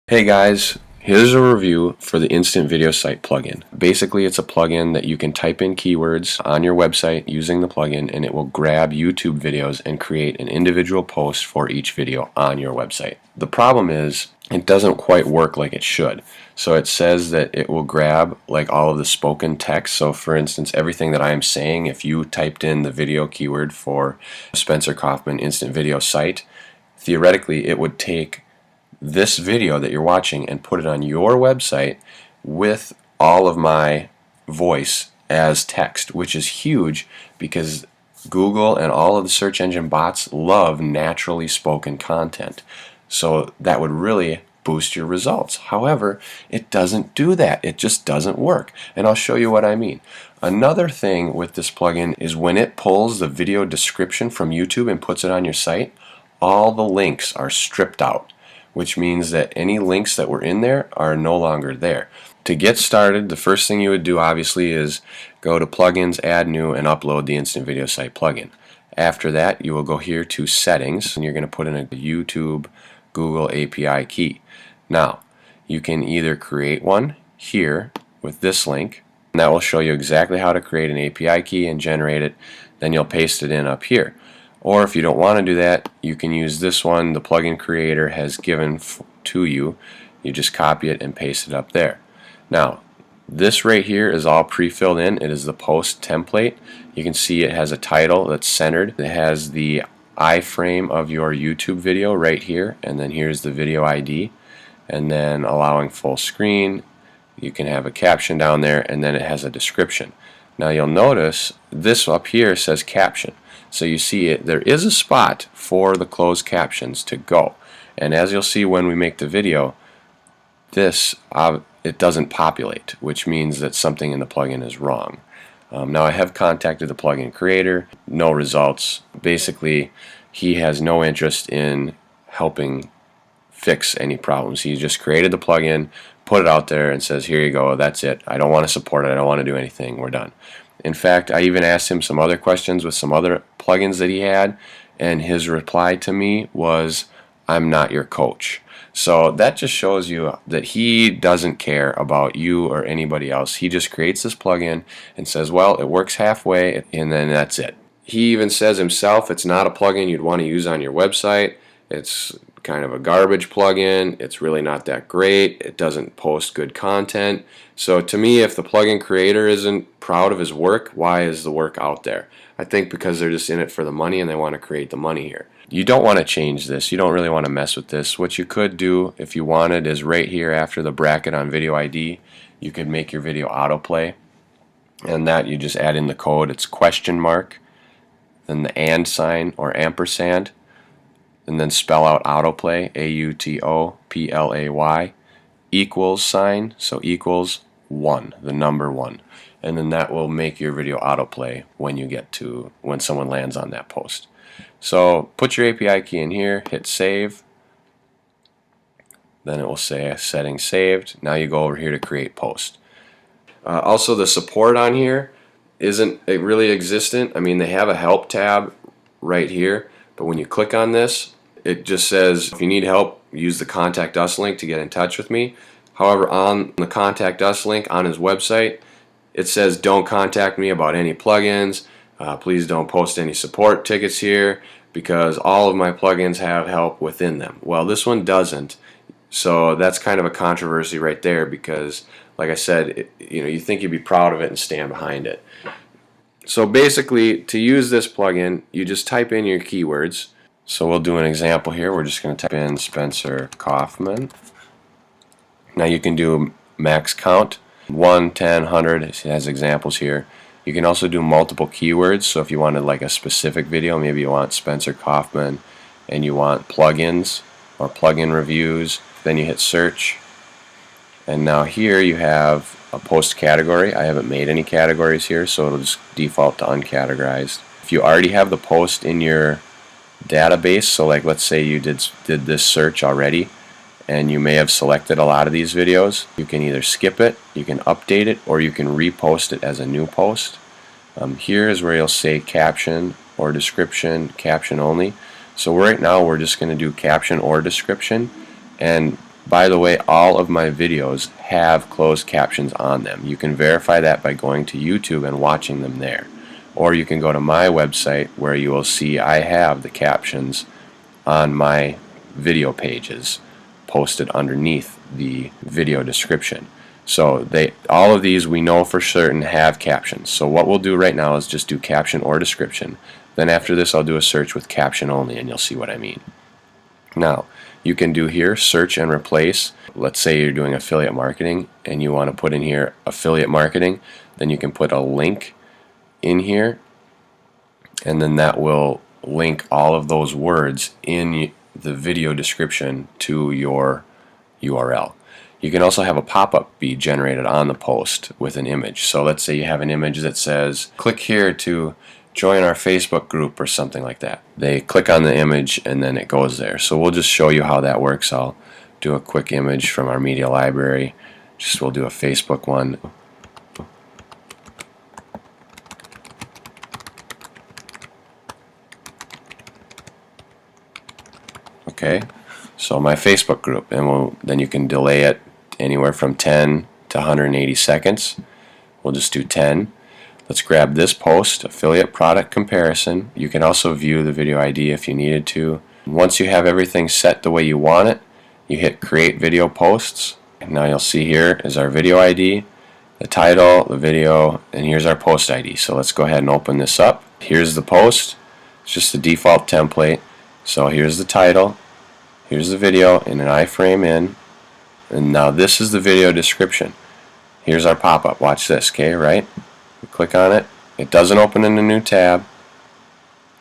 Hey guys, here's a review for the Instant Video Site plugin. Basically, it's a plugin that you can type in keywords on your website using the plugin, and it will grab YouTube videos and create an individual post for each video on your website. The problem is it doesn't quite work like it should. So it says that it will grab like all of the spoken text. So for instance, everything that I am saying, if you typed in the video keyword for Spencer Kaufman Instant Video Site, theoretically it would take this video that you're watching and put it on your website with all of my voice as text, which is huge because Google and all of the search engine bots love naturally spoken content. So that would really boost your results. However, it doesn't do that. It just doesn't work. And I'll show you what I mean. Another thing with this plugin is when it pulls the video description from YouTube and puts it on your site, all the links are stripped out, which means that any links that were in there are no longer there. To get started, the first thing you would do obviously is go to Plugins, Add New, and upload the Instant Video Site plugin. After that, you will go here to Settings, and you're going to put in a YouTube Google API key. Now, you can either create one here with this link, and that will show you exactly how to create an API key and generate it. Then you'll paste it in up here. Or if you don't want to do that, you can use this one the plugin creator has given to you. You just copy it and paste it up there. Now, this right here is all pre-filled in. It is the post template. You can see it has a title that's centered. It has the iframe of your YouTube video right here, and then here's the video ID, and then allowing full screen. You can have a caption down there, and then it has a description. Now you'll notice this up here says caption. So you see there is a spot for the closed captions to go. And as you'll see when we make the video, it doesn't populate, which means that something in the plugin is wrong. Now I have contacted the plugin creator, no results. Basically, he has no interest in helping fix any problems. He just created the plugin, put it out there, and says, here you go, that's it. I don't want to support it, I don't want to do anything, we're done. In fact, I even asked him some other questions with some other plugins that he had, and his reply to me was, I'm not your coach. So that just shows you that he doesn't care about you or anybody else. He just creates this plugin and says, well, it works halfway, and then that's it. He even says himself it's not a plugin you'd want to use on your website. It's kind of a garbage plugin. It's really not that great. It doesn't post good content. So to me, if the plugin creator isn't proud of his work, why is the work out there? I think because they're just in it for the money and they want to create the money here. You don't want to change this. You don't really want to mess with this. What you could do if you wanted is right here after the bracket on video ID, you could make your video autoplay. And that you just add in the code. It's question mark, then the and sign or ampersand, and then spell out autoplay, AUTOPLAY, equals sign, so equals 1, the number 1. And then that will make your video autoplay when someone lands on that post. So put your API key in here, hit save, then it will say settings saved. Now you go over here to create post. Also the support on here isn't really existent. I mean, they have a help tab right here, but when you click on this, it just says if you need help, use the contact us link to get in touch with me. However, on the contact us link on his website, it says don't contact me about any plugins. Please don't post any support tickets here because all of my plugins have help within them. Well, this one doesn't. So that's kind of a controversy right there because, like I said, you think you'd be proud of it and stand behind it. So basically, to use this plugin, you just type in your keywords. So we'll do an example here. We're just going to type in Spencer Kaufman. Now you can do max count, 1, 10, 100. It has examples here. You can also do multiple keywords. So if you wanted like a specific video, maybe you want Spencer Kaufman and you want plugins or plugin reviews, then you hit search. And now here you have a post category. I haven't made any categories here, so it'll just default to uncategorized. If you already have the post in your database, so like let's say you did this search already and you may have selected a lot of these videos, you can either skip it, you can update it, or you can repost it as a new post. Here is where you'll say caption or description, caption only. So right now we're just going to do caption or description, and By the way, all of my videos have closed captions on them. You can verify that by going to YouTube and watching them there. Or you can go to my website where you will see I have the captions on my video pages posted underneath the video description. So all of these we know for certain have captions. So what we'll do right now is just do caption or description. Then after this I'll do a search with caption only and you'll see what I mean. Now you can do here search and replace. Let's say you're doing affiliate marketing and you want to put in here affiliate marketing, then you can put a link in here and then that will link all of those words in the video description to your URL. You can also have a pop-up be generated on the post with an image. So let's say you have an image that says click here to join our Facebook group or something like that. They click on the image and then it goes there. So we'll just show you how that works. I'll do a quick image from our media library. We'll do a Facebook one. Okay, so my Facebook group, and then you can delay it anywhere from 10 to 180 seconds. We'll just do 10. Let's grab this post, affiliate product comparison. You can also view the video ID if you needed to. Once you have everything set the way you want it, you hit create video posts. And now you'll see here is our video ID, the title, the video, and here's our post ID. So let's go ahead and open this up. Here's the post. It's just the default template. So here's the title, here's the video in an iframe in, and now this is the video description. Here's our pop-up. Watch this, okay, right? We click on it. It doesn't open in a new tab,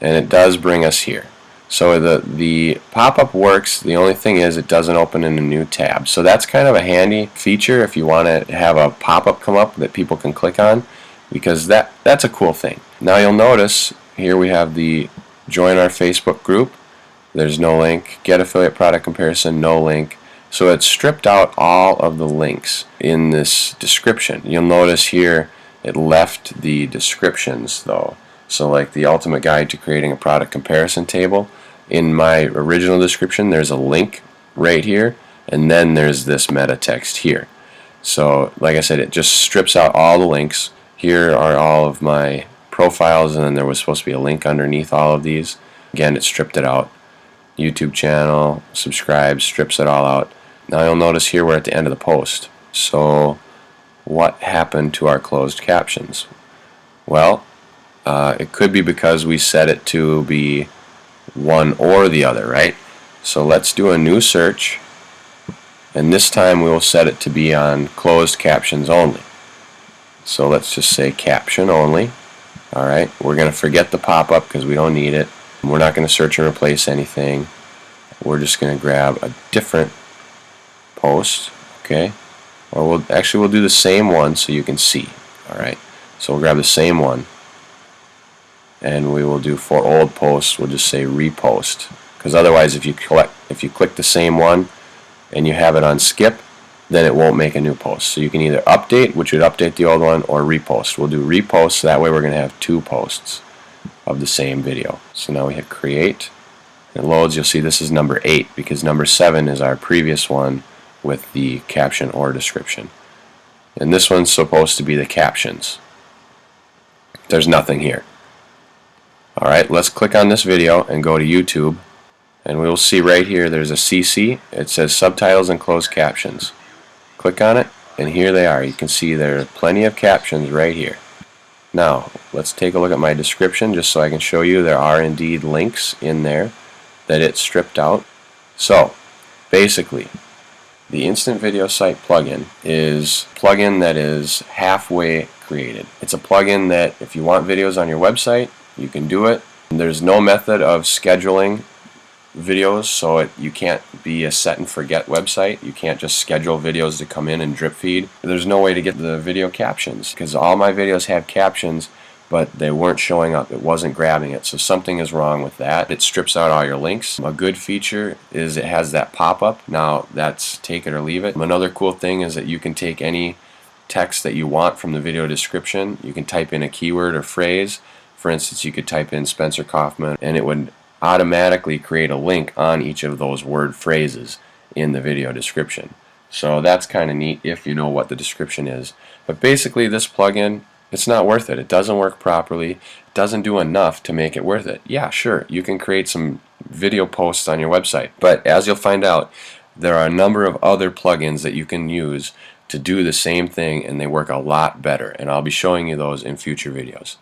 and it does bring us here. So the pop-up works. The only thing is it doesn't open in a new tab. So that's kind of a handy feature if you want to have a pop-up come up that people can click on, because that's a cool thing. Now you'll notice here we have the join our Facebook group. There's no link. Get affiliate product comparison, no link. So it stripped out all of the links in this description. You'll notice here it left the descriptions though. So like the ultimate guide to creating a product comparison table, in my original description there's a link right here, and then there's this meta text here. So like I said, it just strips out all the links. Here are all of my profiles, and then there was supposed to be a link underneath all of these. Again, it stripped it out. YouTube channel, subscribe, strips it all out. Now you'll notice here we're at the end of the post. So what happened to our closed captions? Well, it could be because we set it to be one or the other, right? So let's do a new search, and this time we will set it to be on closed captions only. So let's just say caption only. Alright, we're going to forget the pop-up because we don't need it. We're not going to search and replace anything. We're just going to grab a different post, okay? Or we'll do the same one so you can see. Alright, so we'll grab the same one, and we will do for old posts, we'll just say repost, because otherwise if you click the same one and you have it on skip, then it won't make a new post. So you can either update, which would update the old one, or repost. We'll do repost, so that way we're going to have two posts of the same video. So now we hit create. It loads. You'll see this is number 8 because number 7 is our previous one with the caption or description. And this one's supposed to be the captions. There's nothing here. Alright, let's click on this video and go to YouTube, and we will see right here there's a CC. It says subtitles and closed captions. Click on it, and here they are. You can see there are plenty of captions right here. Now let's take a look at my description just so I can show you there are indeed links in there that it stripped out. So basically the Instant Video Site plugin is a plugin that is halfway created. It's a plugin that if you want videos on your website, you can do it. There's no method of scheduling videos, so you can't be a set and forget website. You can't just schedule videos to come in and drip feed. There's no way to get the video captions because all my videos have captions, but they weren't showing up. It wasn't grabbing it, so something is wrong with that. It strips out all your links. A good feature is it has that pop-up. Now that's take it or leave it. Another cool thing is that you can take any text that you want from the video description. You can type in a keyword or phrase. For instance, you could type in Spencer Kaufman and it would automatically create a link on each of those word phrases, in the video description. So that's kind of neat if you know what the description is. But basically this plugin, it's not worth it. It doesn't work properly. It doesn't do enough to make it worth it. Yeah, sure, you can create some video posts on your website, but as you'll find out, there are a number of other plugins that you can use to do the same thing, and they work a lot better, and I'll be showing you those in future videos.